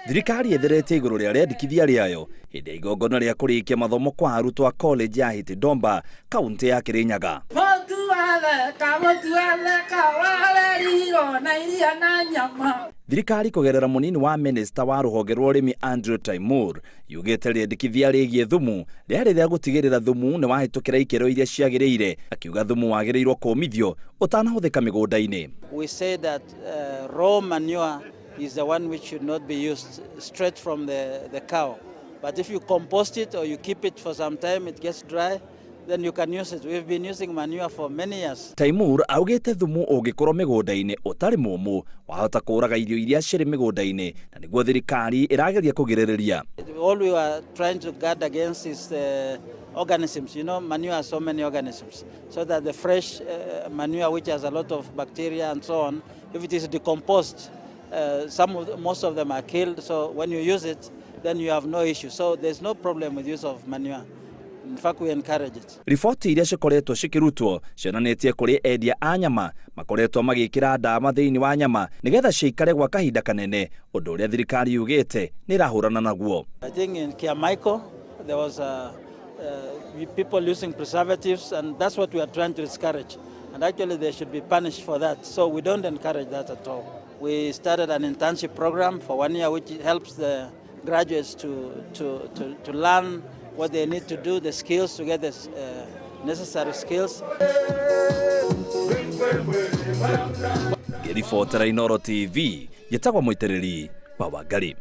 Thirikari etherete iguru ria riendikithia riayo hindi ya igongona ria kurikia mathomo kwa arutwo a college ya Domba kaunti ya Kirinyaga. Thirikari kugerera munini wa minister wa ruhonge rwa urimi Timur yugite riendikithia rigie thumu riari ria gutigirira thumu ni wahitukira ikiro iria ciagiriire, akiuga thumu wagireirwo kumithio utanahuthika migunda-ini. We say that raw manure is the one which should not be used straight from the cow. But if you compost it or you keep it for some time, it gets dry, then you can use it. We've been using manure for many years. Timur augite thumu ungikorwo migunda-ini utari mumu wahota kuraga irio iria ciri migunda-ini na niguo thirikari irageria kugirereria. All we are trying to guard against is the organisms. You know, manure has so many organisms. So that the fresh manure, which has a lot of bacteria and so on, if it is decomposed, most of them are killed. So when you use it, then you have no issue. So there's no problem with use of manure. In fact, we encourage it. Riboti iria cikoretwo cikirutwo cionanetie kuri endia a nyama makoretwo magikira ndawa thiini wa nyama nigetha ciikare gwa kahinda kanene, undu uria thirikari yugite ni irahurana naguo. I think in Kiamaiko there was people using preservatives, and that's what we are trying to discourage. And actually they should be punished for that. So we don't encourage that at all. We started an internship program for 1 year which helps the graduates to learn what they need to do, the skills, to get the necessary skills. Thirikari TV yetagwa muitiriri wa Wangari.